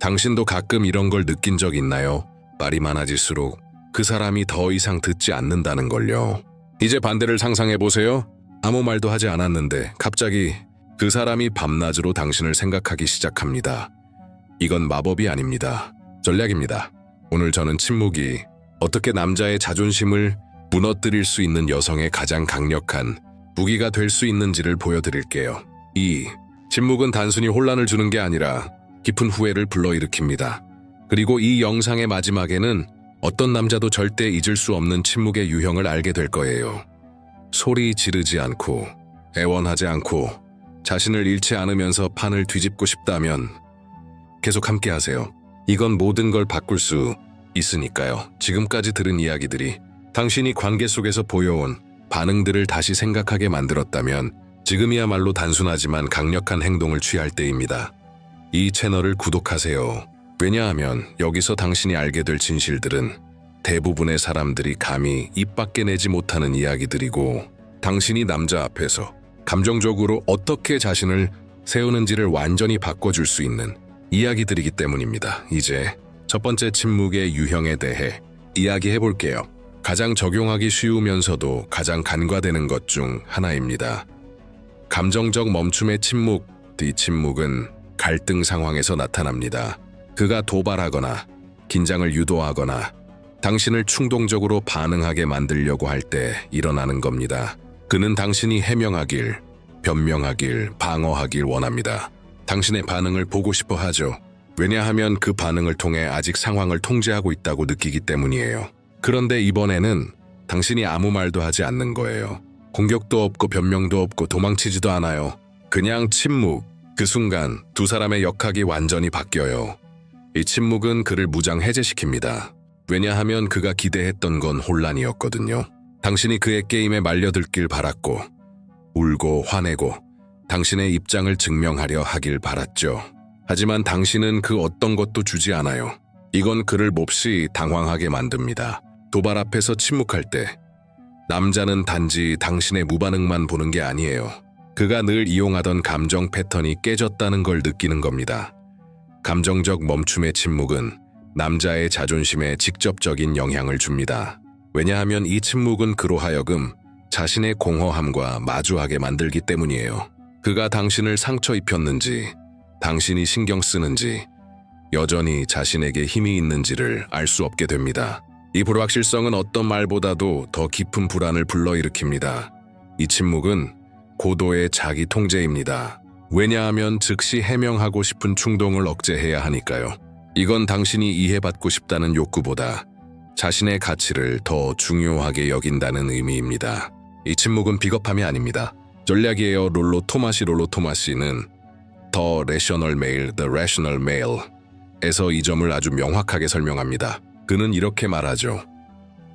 당신도 가끔 이런 걸 느낀 적 있나요? 말이 많아질수록 그 사람이 더 이상 듣지 않는다는 걸요. 이제 반대를 상상해 보세요. 아무 말도 하지 않았는데 갑자기 그 사람이 밤낮으로 당신을 생각하기 시작합니다. 이건 마법이 아닙니다. 전략입니다. 오늘 저는 침묵이 어떻게 남자의 자존심을 무너뜨릴 수 있는 여성의 가장 강력한 무기가 될 수 있는지를 보여드릴게요. 이 침묵은 단순히 혼란을 주는 게 아니라 깊은 후회를 불러일으킵니다. 그리고 이 영상의 마지막에는 어떤 남자도 절대 잊을 수 없는 침묵의 유형을 알게 될 거예요. 소리 지르지 않고 애원하지 않고 자신을 잃지 않으면서 판을 뒤집고 싶다면 계속 함께 하세요. 이건 모든 걸 바꿀 수 있으니까요. 지금까지 들은 이야기들이 당신이 관계 속에서 보여온 반응들을 다시 생각하게 만들었다면 지금이야말로 단순하지만 강력한 행동을 취할 때입니다. 이 채널을 구독하세요. 왜냐하면 여기서 당신이 알게 될 진실들은 대부분의 사람들이 감히 입 밖에 내지 못하는 이야기들이고 당신이 남자 앞에서 감정적으로 어떻게 자신을 세우는지를 완전히 바꿔줄 수 있는 이야기들이기 때문입니다. 이제 첫 번째 침묵의 유형에 대해 이야기해 볼게요. 가장 적용하기 쉬우면서도 가장 간과되는 것 중 하나입니다. 감정적 멈춤의 침묵, 이 침묵은 갈등 상황에서 나타납니다. 그가 도발하거나 긴장을 유도하거나 당신을 충동적으로 반응하게 만들려고 할 때 일어나는 겁니다. 그는 당신이 해명하길, 변명하길, 방어하길 원합니다. 당신의 반응을 보고 싶어 하죠. 왜냐하면 그 반응을 통해 아직 상황을 통제하고 있다고 느끼기 때문이에요. 그런데 이번에는 당신이 아무 말도 하지 않는 거예요. 공격도 없고 변명도 없고 도망치지도 않아요. 그냥 침묵. 그 순간 두 사람의 역학이 완전히 바뀌어요. 이 침묵은 그를 무장 해제시킵니다. 왜냐하면 그가 기대했던 건 혼란이었거든요. 당신이 그의 게임에 말려들길 바랐고 울고 화내고 당신의 입장을 증명하려 하길 바랐죠. 하지만 당신은 그 어떤 것도 주지 않아요. 이건 그를 몹시 당황하게 만듭니다. 도발 앞에서 침묵할 때 남자는 단지 당신의 무반응만 보는 게 아니에요. 그가 늘 이용하던 감정 패턴이 깨졌다는 걸 느끼는 겁니다. 감정적 멈춤의 침묵은 남자의 자존심에 직접적인 영향을 줍니다. 왜냐하면 이 침묵은 그로 하여금 자신의 공허함과 마주하게 만들기 때문이에요. 그가 당신을 상처 입혔는지, 당신이 신경 쓰는지, 여전히 자신에게 힘이 있는지를 알 수 없게 됩니다. 이 불확실성은 어떤 말보다도 더 깊은 불안을 불러일으킵니다. 이 침묵은 고도의 자기 통제입니다. 왜냐하면 즉시 해명하고 싶은 충동을 억제해야 하니까요. 이건 당신이 이해받고 싶다는 욕구보다 자신의 가치를 더 중요하게 여긴다는 의미입니다. 이 침묵은 비겁함이 아닙니다. 전략이에요. 롤로 토마시는 The Rational Male, The Rational Male에서 이 점을 아주 명확하게 설명합니다. 그는 이렇게 말하죠.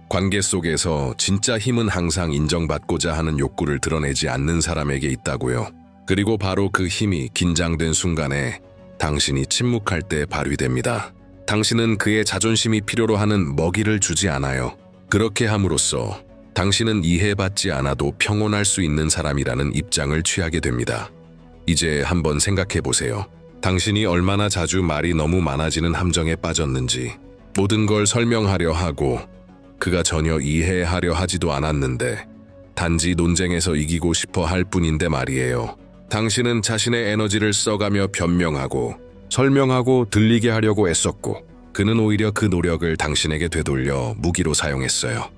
관계 속에서 진짜 힘은 항상 인정받고자 하는 욕구를 드러내지 않는 사람에게 있다고요. 그리고 바로 그 힘이 긴장된 순간에 당신이 침묵할 때 발휘됩니다. 당신은 그의 자존심이 필요로 하는 먹이를 주지 않아요. 그렇게 함으로써 당신은 이해받지 않아도 평온할 수 있는 사람이라는 입장을 취하게 됩니다. 이제 한번 생각해 보세요. 당신이 얼마나 자주 말이 너무 많아지는 함정에 빠졌는지, 모든 걸 설명하려 하고 그가 전혀 이해하려 하지도 않았는데 단지 논쟁에서 이기고 싶어 할 뿐인데 말이에요. 당신은 자신의 에너지를 써가며 변명하고 설명하고 들리게 하려고 애썼고 그는 오히려 그 노력을 당신에게 되돌려 무기로 사용했어요.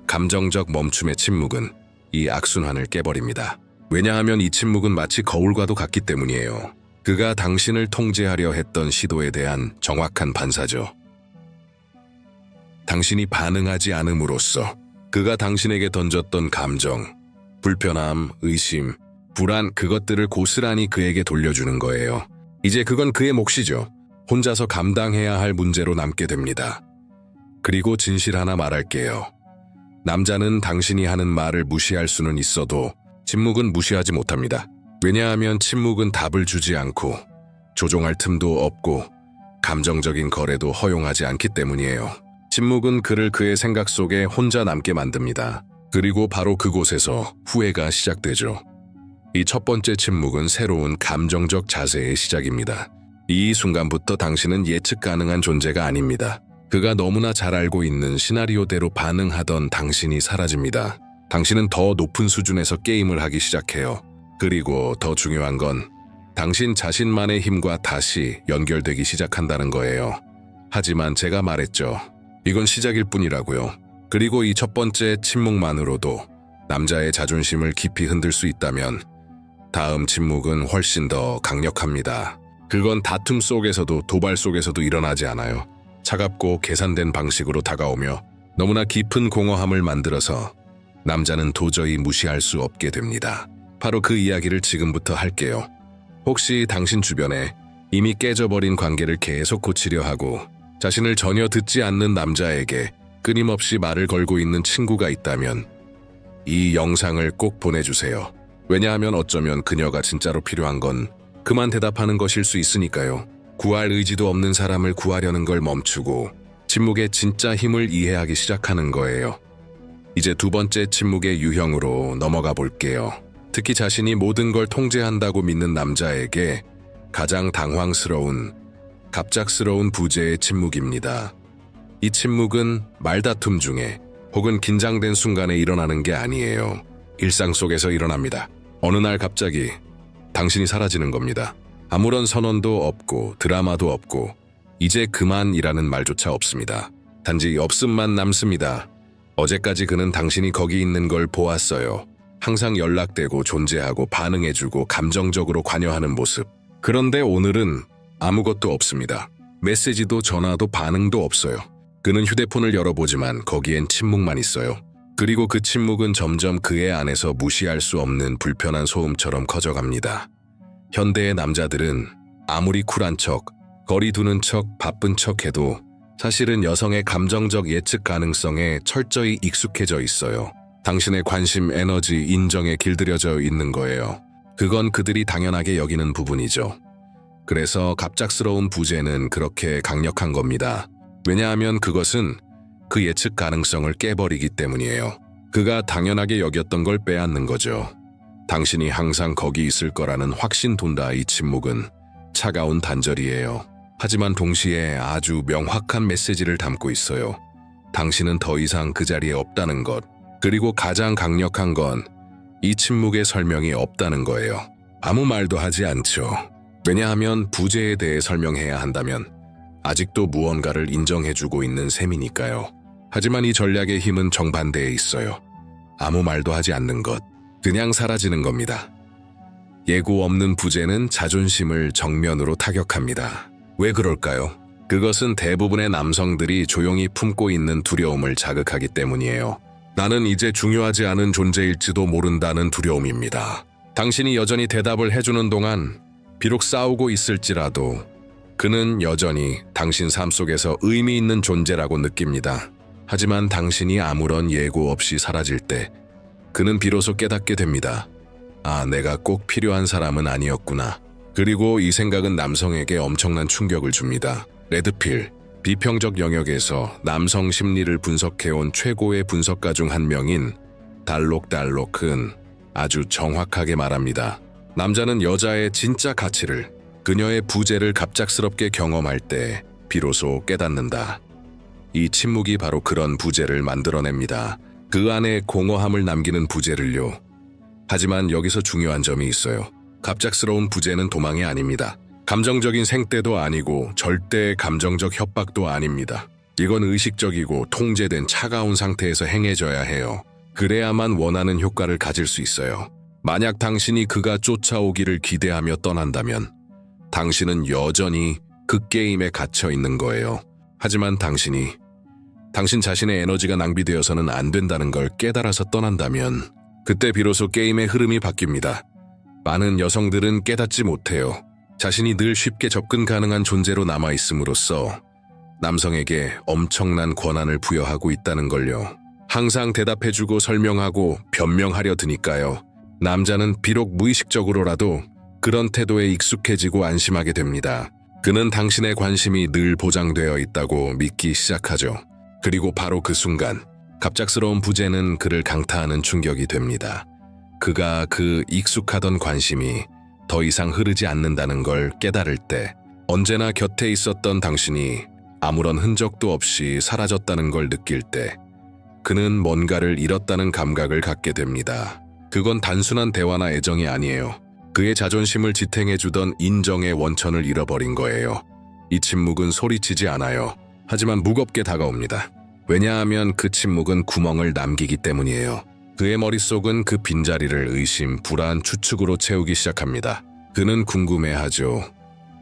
감정적 멈춤의 침묵은 이 악순환을 깨버립니다. 왜냐하면 이 침묵은 마치 거울과도 같기 때문이에요. 그가 당신을 통제하려 했던 시도에 대한 정확한 반사죠. 당신이 반응하지 않음으로써 그가 당신에게 던졌던 감정, 불편함, 의심, 불안, 그것들을 고스란히 그에게 돌려주는 거예요. 이제 그건 그의 몫이죠. 혼자서 감당해야 할 문제로 남게 됩니다. 그리고 진실 하나 말할게요. 남자는 당신이 하는 말을 무시할 수는 있어도 침묵은 무시하지 못합니다. 왜냐하면 침묵은 답을 주지 않고 조종할 틈도 없고 감정적인 거래도 허용하지 않기 때문이에요. 침묵은 그를 그의 생각 속에 혼자 남게 만듭니다. 그리고 바로 그곳에서 후회가 시작되죠. 이 첫 번째 침묵은 새로운 감정적 자세의 시작입니다. 이 순간부터 당신은 예측 가능한 존재가 아닙니다. 그가 너무나 잘 알고 있는 시나리오대로 반응하던 당신이 사라집니다. 당신은 더 높은 수준에서 게임을 하기 시작해요. 그리고 더 중요한 건 당신 자신만의 힘과 다시 연결되기 시작한다는 거예요. 하지만 제가 말했죠. 이건 시작일 뿐이라고요. 그리고 이 첫 번째 침묵만으로도 남자의 자존심을 깊이 흔들 수 있다면 다음 침묵은 훨씬 더 강력합니다. 그건 다툼 속에서도 도발 속에서도 일어나지 않아요. 차갑고 계산된 방식으로 다가오며 너무나 깊은 공허함을 만들어서 남자는 도저히 무시할 수 없게 됩니다. 바로 그 이야기를 지금부터 할게요. 혹시 당신 주변에 이미 깨져버린 관계를 계속 고치려 하고 자신을 전혀 듣지 않는 남자에게 끊임없이 말을 걸고 있는 친구가 있다면 이 영상을 꼭 보내주세요. 왜냐하면 어쩌면 그녀가 진짜로 필요한 건 그만 대답하는 것일 수 있으니까요. 구할 의지도 없는 사람을 구하려는 걸 멈추고 침묵의 진짜 힘을 이해하기 시작하는 거예요. 이제 두 번째 침묵의 유형으로 넘어가 볼게요. 특히 자신이 모든 걸 통제한다고 믿는 남자에게 가장 당황스러운, 갑작스러운 부재의 침묵입니다. 이 침묵은 말다툼 중에 혹은 긴장된 순간에 일어나는 게 아니에요. 일상 속에서 일어납니다. 어느 날 갑자기 당신이 사라지는 겁니다. 아무런 선언도 없고 드라마도 없고 이제 그만이라는 말조차 없습니다. 단지 없음만 남습니다. 어제까지 그는 당신이 거기 있는 걸 보았어요. 항상 연락되고 존재하고 반응해주고 감정적으로 관여하는 모습. 그런데 오늘은 아무것도 없습니다. 메시지도 전화도 반응도 없어요. 그는 휴대폰을 열어보지만 거기엔 침묵만 있어요. 그리고 그 침묵은 점점 그의 안에서 무시할 수 없는 불편한 소음처럼 커져갑니다. 현대의 남자들은 아무리 쿨한 척, 거리 두는 척, 바쁜 척해도 사실은 여성의 감정적 예측 가능성에 철저히 익숙해져 있어요. 당신의 관심, 에너지, 인정에 길들여져 있는 거예요. 그건 그들이 당연하게 여기는 부분이죠. 그래서 갑작스러운 부재는 그렇게 강력한 겁니다. 왜냐하면 그것은 그 예측 가능성을 깨버리기 때문이에요. 그가 당연하게 여겼던 걸 빼앗는 거죠. 당신이 항상 거기 있을 거라는 확신 돈다. 이 침묵은 차가운 단절이에요. 하지만 동시에 아주 명확한 메시지를 담고 있어요. 당신은 더 이상 그 자리에 없다는 것. 그리고 가장 강력한 건 이 침묵의 설명이 없다는 거예요. 아무 말도 하지 않죠. 왜냐하면 부재에 대해 설명해야 한다면 아직도 무언가를 인정해주고 있는 셈이니까요. 하지만 이 전략의 힘은 정반대에 있어요. 아무 말도 하지 않는 것. 그냥 사라지는 겁니다. 예고 없는 부재는 자존심을 정면으로 타격합니다. 왜 그럴까요? 그것은 대부분의 남성들이 조용히 품고 있는 두려움을 자극하기 때문이에요. 나는 이제 중요하지 않은 존재일지도 모른다는 두려움입니다. 당신이 여전히 대답을 해주는 동안 비록 싸우고 있을지라도 그는 여전히 당신 삶 속에서 의미 있는 존재라고 느낍니다. 하지만 당신이 아무런 예고 없이 사라질 때 그는 비로소 깨닫게 됩니다. 아, 내가 꼭 필요한 사람은 아니었구나. 그리고 이 생각은 남성에게 엄청난 충격을 줍니다. 레드필, 비평적 영역에서 남성 심리를 분석해온 최고의 분석가 중 한 명인 달록달록은 아주 정확하게 말합니다. 남자는 여자의 진짜 가치를, 그녀의 부재를 갑작스럽게 경험할 때 비로소 깨닫는다. 이 침묵이 바로 그런 부재를 만들어냅니다. 그 안에 공허함을 남기는 부재를요. 하지만 여기서 중요한 점이 있어요. 갑작스러운 부재는 도망이 아닙니다. 감정적인 생떼도 아니고 절대 감정적 협박도 아닙니다. 이건 의식적이고 통제된 차가운 상태에서 행해져야 해요. 그래야만 원하는 효과를 가질 수 있어요. 만약 당신이 그가 쫓아오기를 기대하며 떠난다면 당신은 여전히 그 게임에 갇혀 있는 거예요. 하지만 당신 자신의 에너지가 낭비되어서는 안 된다는 걸 깨달아서 떠난다면 그때 비로소 게임의 흐름이 바뀝니다. 많은 여성들은 깨닫지 못해요. 자신이 늘 쉽게 접근 가능한 존재로 남아있음으로써 남성에게 엄청난 권한을 부여하고 있다는 걸요. 항상 대답해주고 설명하고 변명하려 드니까요. 남자는 비록 무의식적으로라도 그런 태도에 익숙해지고 안심하게 됩니다. 그는 당신의 관심이 늘 보장되어 있다고 믿기 시작하죠. 그리고 바로 그 순간 갑작스러운 부재는 그를 강타하는 충격이 됩니다. 그가 그 익숙하던 관심이 더 이상 흐르지 않는다는 걸 깨달을 때 언제나 곁에 있었던 당신이 아무런 흔적도 없이 사라졌다는 걸 느낄 때 그는 뭔가를 잃었다는 감각을 갖게 됩니다. 그건 단순한 대화나 애정이 아니에요. 그의 자존심을 지탱해주던 인정의 원천을 잃어버린 거예요. 이 침묵은 소리치지 않아요. 하지만 무겁게 다가옵니다. 왜냐하면 그 침묵은 구멍을 남기기 때문이에요. 그의 머릿속은 그 빈자리를 의심, 불안, 추측으로 채우기 시작합니다. 그는 궁금해하죠.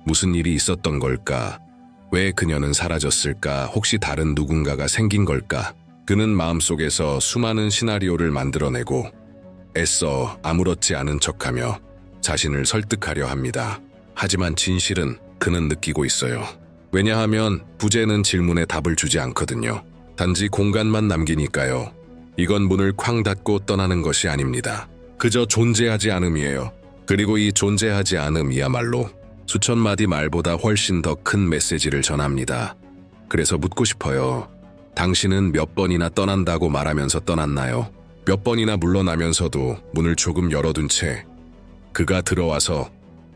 무슨 일이 있었던 걸까? 왜 그녀는 사라졌을까? 혹시 다른 누군가가 생긴 걸까? 그는 마음속에서 수많은 시나리오를 만들어내고 애써 아무렇지 않은 척하며 자신을 설득하려 합니다. 하지만 진실은 그는 느끼고 있어요. 왜냐하면 부재는 질문에 답을 주지 않거든요. 단지 공간만 남기니까요. 이건 문을 쾅 닫고 떠나는 것이 아닙니다. 그저 존재하지 않음이에요. 그리고 이 존재하지 않음이야말로 수천 마디 말보다 훨씬 더 큰 메시지를 전합니다. 그래서 묻고 싶어요. 당신은 몇 번이나 떠난다고 말하면서 떠났나요? 몇 번이나 물러나면서도 문을 조금 열어둔 채 그가 들어와서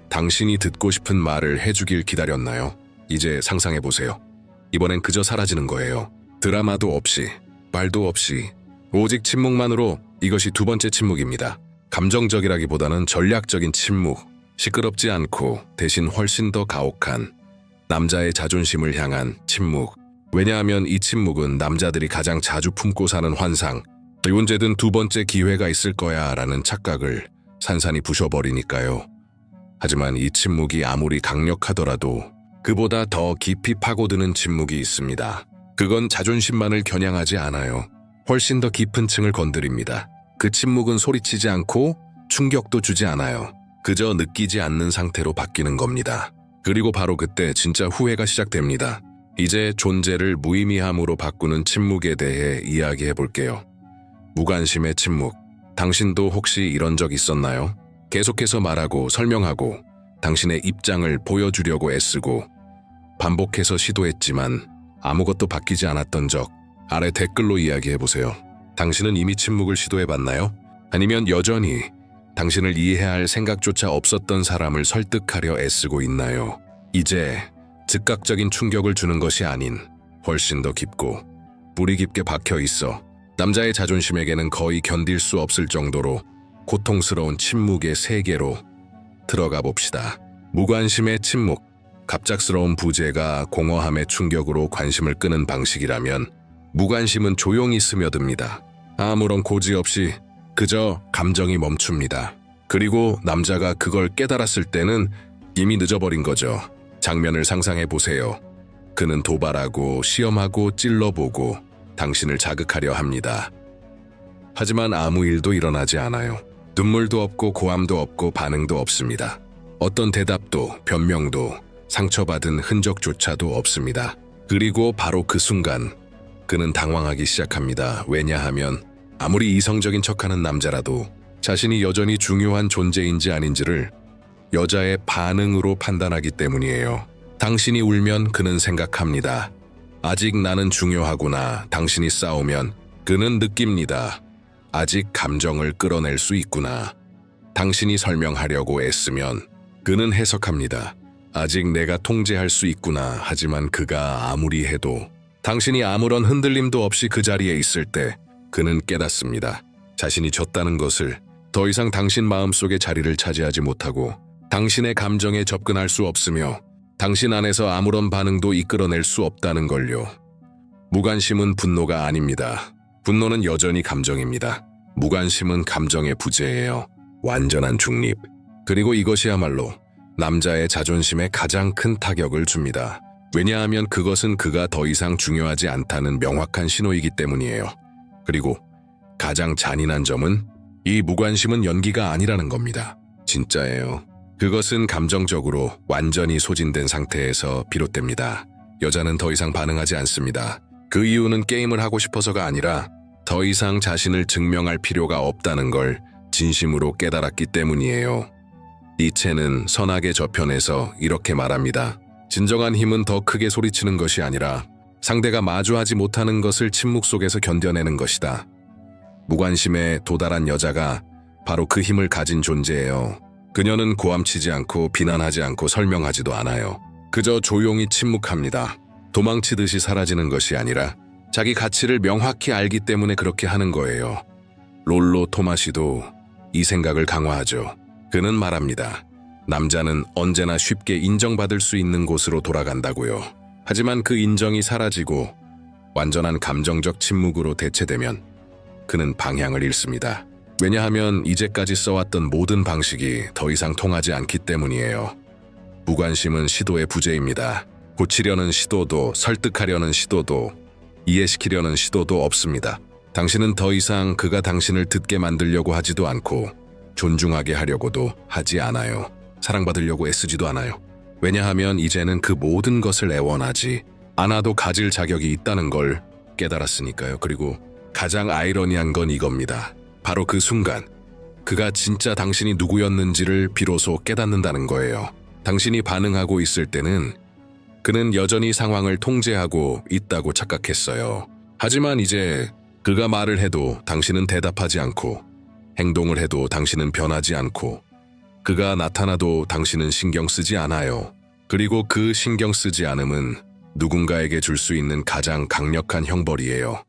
당신이 듣고 싶은 말을 해주길 기다렸나요? 이제 상상해보세요. 이번엔 그저 사라지는 거예요. 드라마도 없이, 말도 없이, 오직 침묵만으로. 이것이 두 번째 침묵입니다. 감정적이라기보다는 전략적인 침묵. 시끄럽지 않고 대신 훨씬 더 가혹한 남자의 자존심을 향한 침묵. 왜냐하면 이 침묵은 남자들이 가장 자주 품고 사는 환상, 언제든 두 번째 기회가 있을 거야 라는 착각을 산산이 부셔버리니까요. 하지만 이 침묵이 아무리 강력하더라도 그보다 더 깊이 파고드는 침묵이 있습니다. 그건 자존심만을 겨냥하지 않아요. 훨씬 더 깊은 층을 건드립니다. 그 침묵은 소리치지 않고 충격도 주지 않아요. 그저 느끼지 않는 상태로 바뀌는 겁니다. 그리고 바로 그때 진짜 후회가 시작됩니다. 이제 존재를 무의미함으로 바꾸는 침묵에 대해 이야기해 볼게요. 무관심의 침묵. 당신도 혹시 이런 적 있었나요? 계속해서 말하고 설명하고 당신의 입장을 보여주려고 애쓰고 반복해서 시도했지만 아무것도 바뀌지 않았던 적. 아래 댓글로 이야기해 보세요. 당신은 이미 침묵을 시도해 봤나요? 아니면 여전히 당신을 이해할 생각조차 없었던 사람을 설득하려 애쓰고 있나요? 이제 즉각적인 충격을 주는 것이 아닌 훨씬 더 깊고 뿌리 깊게 박혀 있어 남자의 자존심에게는 거의 견딜 수 없을 정도로 고통스러운 침묵의 세계로 들어가 봅시다. 무관심의 침묵. 갑작스러운 부재가 공허함의 충격으로 관심을 끄는 방식이라면 무관심은 조용히 스며듭니다. 아무런 고지 없이 그저 감정이 멈춥니다. 그리고 남자가 그걸 깨달았을 때는 이미 늦어버린 거죠. 장면을 상상해 보세요. 그는 도발하고 시험하고 찔러보고 당신을 자극하려 합니다. 하지만 아무 일도 일어나지 않아요. 눈물도 없고 고함도 없고 반응도 없습니다. 어떤 대답도 변명도 상처받은 흔적조차도 없습니다. 그리고 바로 그 순간 그는 당황하기 시작합니다. 왜냐하면 아무리 이성적인 척하는 남자라도 자신이 여전히 중요한 존재인지 아닌지를 여자의 반응으로 판단하기 때문이에요. 당신이 울면 그는 생각합니다. 아직 나는 중요하구나. 당신이 싸우면 그는 느낍니다. 아직 감정을 끌어낼 수 있구나. 당신이 설명하려고 애쓰면 그는 해석합니다. 아직 내가 통제할 수 있구나. 하지만 그가 아무리 해도 당신이 아무런 흔들림도 없이 그 자리에 있을 때 그는 깨닫습니다. 자신이 졌다는 것을. 더 이상 당신 마음속의 자리를 차지하지 못하고 당신의 감정에 접근할 수 없으며 당신 안에서 아무런 반응도 이끌어낼 수 없다는 걸요. 무관심은 분노가 아닙니다. 분노는 여전히 감정입니다. 무관심은 감정의 부재예요. 완전한 중립. 그리고 이것이야말로 남자의 자존심에 가장 큰 타격을 줍니다. 왜냐하면 그것은 그가 더 이상 중요하지 않다는 명확한 신호이기 때문이에요. 그리고 가장 잔인한 점은 이 무관심은 연기가 아니라는 겁니다. 진짜예요. 그것은 감정적으로 완전히 소진된 상태에서 비롯됩니다. 여자는 더 이상 반응하지 않습니다. 그 이유는 게임을 하고 싶어서가 아니라 더 이상 자신을 증명할 필요가 없다는 걸 진심으로 깨달았기 때문이에요. 니체는 선악의 저편에서 이렇게 말합니다. 진정한 힘은 더 크게 소리치는 것이 아니라 상대가 마주하지 못하는 것을 침묵 속에서 견뎌내는 것이다. 무관심에 도달한 여자가 바로 그 힘을 가진 존재예요. 그녀는 고함치지 않고 비난하지 않고 설명하지도 않아요. 그저 조용히 침묵합니다. 도망치듯이 사라지는 것이 아니라 자기 가치를 명확히 알기 때문에 그렇게 하는 거예요. 롤로 토마시도 이 생각을 강화하죠. 그는 말합니다. 남자는 언제나 쉽게 인정받을 수 있는 곳으로 돌아간다고요. 하지만 그 인정이 사라지고 완전한 감정적 침묵으로 대체되면 그는 방향을 잃습니다. 왜냐하면 이제까지 써왔던 모든 방식이 더 이상 통하지 않기 때문이에요. 무관심은 시도의 부재입니다. 고치려는 시도도, 설득하려는 시도도, 이해시키려는 시도도 없습니다. 당신은 더 이상 그가 당신을 듣게 만들려고 하지도 않고 존중하게 하려고도 하지 않아요. 사랑받으려고 애쓰지도 않아요. 왜냐하면 이제는 그 모든 것을 애원하지 않아도 가질 자격이 있다는 걸 깨달았으니까요. 그리고 가장 아이러니한 건 이겁니다. 바로 그 순간 그가 진짜 당신이 누구였는지를 비로소 깨닫는다는 거예요. 당신이 반응하고 있을 때는 그는 여전히 상황을 통제하고 있다고 착각했어요. 하지만 이제 그가 말을 해도 당신은 대답하지 않고, 행동을 해도 당신은 변하지 않고, 그가 나타나도 당신은 신경 쓰지 않아요. 그리고 그 신경 쓰지 않음은 누군가에게 줄 수 있는 가장 강력한 형벌이에요.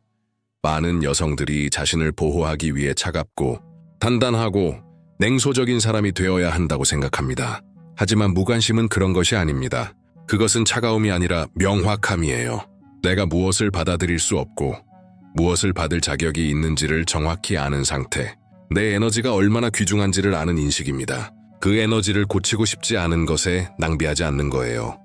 많은 여성들이 자신을 보호하기 위해 차갑고 단단하고 냉소적인 사람이 되어야 한다고 생각합니다. 하지만 무관심은 그런 것이 아닙니다. 그것은 차가움이 아니라 명확함이에요. 내가 무엇을 받아들일 수 없고 무엇을 받을 자격이 있는지를 정확히 아는 상태. 내 에너지가 얼마나 귀중한지를 아는 인식입니다. 그 에너지를 고치고 싶지 않은 것에 낭비하지 않는 거예요.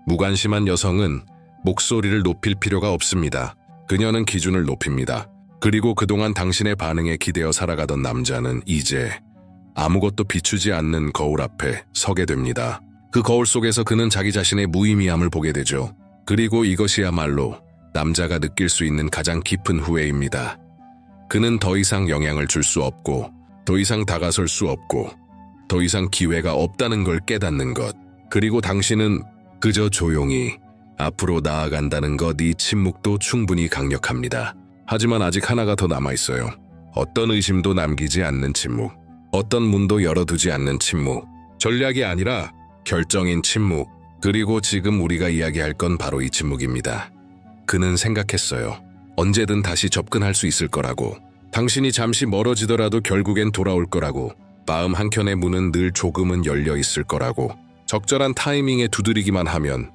무관심한 여성은 목소리를 높일 필요가 없습니다. 그녀는 기준을 높입니다. 그리고 그동안 당신의 반응에 기대어 살아가던 남자는 이제 아무것도 비추지 않는 거울 앞에 서게 됩니다. 그 거울 속에서 그는 자기 자신의 무의미함을 보게 되죠. 그리고 이것이야말로 남자가 느낄 수 있는 가장 깊은 후회입니다. 그는 더 이상 영향을 줄 수 없고, 더 이상 다가설 수 없고, 더 이상 기회가 없다는 걸 깨닫는 것. 그리고 당신은 그저 조용히 앞으로 나아간다는 것. 이 침묵도 충분히 강력합니다. 하지만 아직 하나가 더 남아있어요. 어떤 의심도 남기지 않는 침묵. 어떤 문도 열어두지 않는 침묵. 전략이 아니라 결정인 침묵. 그리고 지금 우리가 이야기할 건 바로 이 침묵입니다. 그는 생각했어요. 언제든 다시 접근할 수 있을 거라고. 당신이 잠시 멀어지더라도 결국엔 돌아올 거라고. 마음 한켠의 문은 늘 조금은 열려 있을 거라고. 적절한 타이밍에 두드리기만 하면,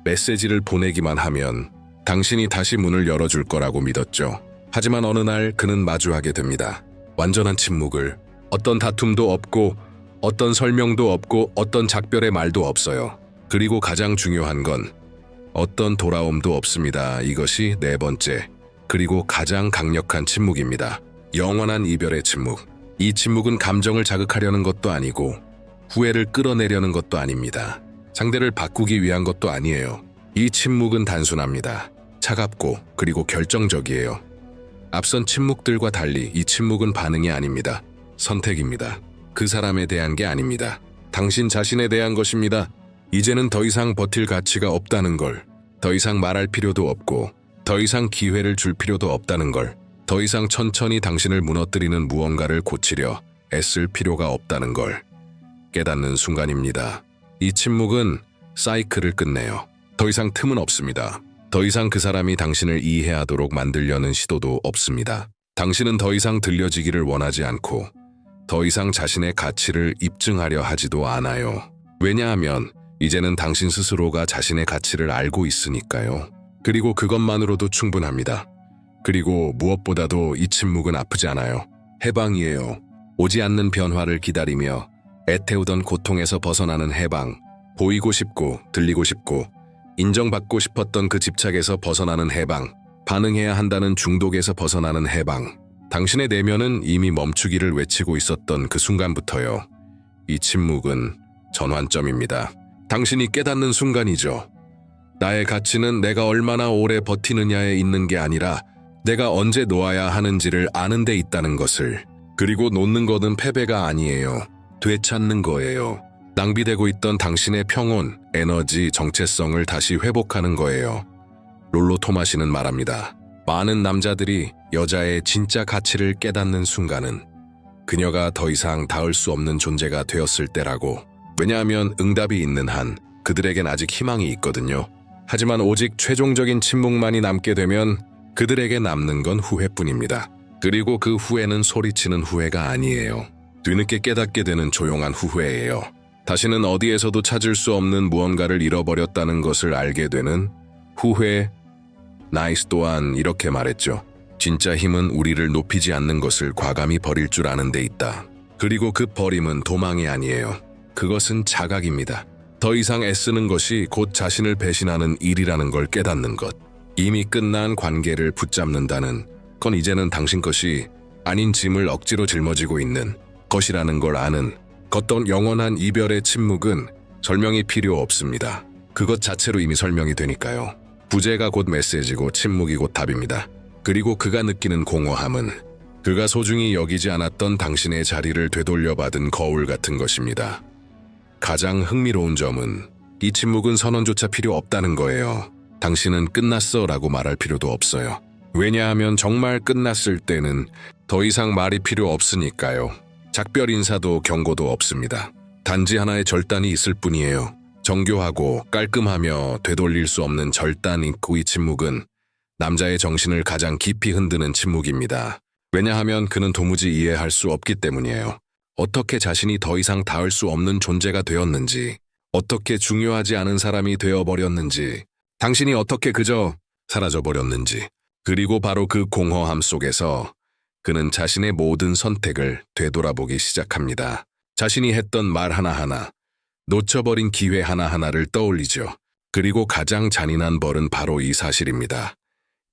메시지를 보내기만 하면 당신이 다시 문을 열어줄 거라고 믿었죠. 하지만 어느 날 그는 마주하게 됩니다. 완전한 침묵을. 어떤 다툼도 없고, 어떤 설명도 없고, 어떤 작별의 말도 없어요. 그리고 가장 중요한 건 어떤 돌아옴도 없습니다. 이것이 네 번째, 그리고 가장 강력한 침묵입니다. 영원한 이별의 침묵. 이 침묵은 감정을 자극하려는 것도 아니고 후회를 끌어내려는 것도 아닙니다. 상대를 바꾸기 위한 것도 아니에요. 이 침묵은 단순합니다. 차갑고 그리고 결정적이에요. 앞선 침묵들과 달리 이 침묵은 반응이 아닙니다. 선택입니다. 그 사람에 대한 게 아닙니다. 당신 자신에 대한 것입니다. 이제는 더 이상 버틸 가치가 없다는 걸, 더 이상 말할 필요도 없고, 더 이상 기회를 줄 필요도 없다는 걸, 더 이상 천천히 당신을 무너뜨리는 무언가를 고치려 애쓸 필요가 없다는 걸 깨닫는 순간입니다. 이 침묵은 사이클을 끝내요. 더 이상 틈은 없습니다. 더 이상 그 사람이 당신을 이해하도록 만들려는 시도도 없습니다. 당신은 더 이상 들려지기를 원하지 않고, 더 이상 자신의 가치를 입증하려 하지도 않아요. 왜냐하면 이제는 당신 스스로가 자신의 가치를 알고 있으니까요. 그리고 그것만으로도 충분합니다. 그리고 무엇보다도 이 침묵은 아프지 않아요. 해방이에요. 오지 않는 변화를 기다리며 애태우던 고통에서 벗어나는 해방. 보이고 싶고 들리고 싶고 인정받고 싶었던 그 집착에서 벗어나는 해방. 반응해야 한다는 중독에서 벗어나는 해방. 당신의 내면은 이미 멈추기를 외치고 있었던 그 순간부터요. 이 침묵은 전환점입니다. 당신이 깨닫는 순간이죠. 나의 가치는 내가 얼마나 오래 버티느냐에 있는 게 아니라 내가 언제 놓아야 하는지를 아는 데 있다는 것을. 그리고 놓는 것은 패배가 아니에요. 되찾는 거예요. 낭비되고 있던 당신의 평온, 에너지, 정체성을 다시 회복하는 거예요. 롤로 토마시는 말합니다. 많은 남자들이 여자의 진짜 가치를 깨닫는 순간은 그녀가 더 이상 닿을 수 없는 존재가 되었을 때라고. 왜냐하면 응답이 있는 한 그들에겐 아직 희망이 있거든요. 하지만 오직 최종적인 침묵만이 남게 되면 그들에게 남는 건 후회뿐입니다. 그리고 그 후회는 소리치는 후회가 아니에요. 뒤늦게 깨닫게 되는 조용한 후회예요. 다시는 어디에서도 찾을 수 없는 무언가를 잃어버렸다는 것을 알게 되는 후회. 나이스 또한 이렇게 말했죠. 진짜 힘은 우리를 높이지 않는 것을 과감히 버릴 줄 아는 데 있다. 그리고 그 버림은 도망이 아니에요. 그것은 자각입니다. 더 이상 애쓰는 것이 곧 자신을 배신하는 일이라는 걸 깨닫는 것. 이미 끝난 관계를 붙잡는다는 건 이제는 당신 것이 아닌 짐을 억지로 짊어지고 있는 것이라는 걸 아는 어떤 영원한 이별의 침묵은 설명이 필요 없습니다. 그것 자체로 이미 설명이 되니까요. 부재가 곧 메시지고 침묵이 곧 답입니다. 그리고 그가 느끼는 공허함은 그가 소중히 여기지 않았던 당신의 자리를 되돌려받은 거울 같은 것입니다. 가장 흥미로운 점은 이 침묵은 선언조차 필요 없다는 거예요. 당신은 끝났어 라고 말할 필요도 없어요. 왜냐하면 정말 끝났을 때는 더 이상 말이 필요 없으니까요. 작별 인사도 경고도 없습니다. 단지 하나의 절단이 있을 뿐이에요. 정교하고 깔끔하며 되돌릴 수 없는 절단 있고 이 침묵은 남자의 정신을 가장 깊이 흔드는 침묵입니다. 왜냐하면 그는 도무지 이해할 수 없기 때문이에요. 어떻게 자신이 더 이상 닿을 수 없는 존재가 되었는지, 어떻게 중요하지 않은 사람이 되어버렸는지, 당신이 어떻게 그저 사라져버렸는지. 그리고 바로 그 공허함 속에서 그는 자신의 모든 선택을 되돌아보기 시작합니다. 자신이 했던 말 하나하나, 놓쳐버린 기회 하나하나를 떠올리죠. 그리고 가장 잔인한 벌은 바로 이 사실입니다.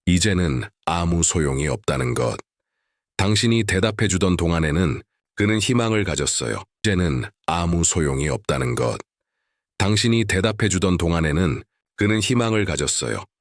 이제는 아무 소용이 없다는 것. 당신이 대답해주던 동안에는 그는 희망을 가졌어요. 이제는 아무 소용이 없다는 것. 당신이 대답해주던 동안에는 그는 희망을 가졌어요.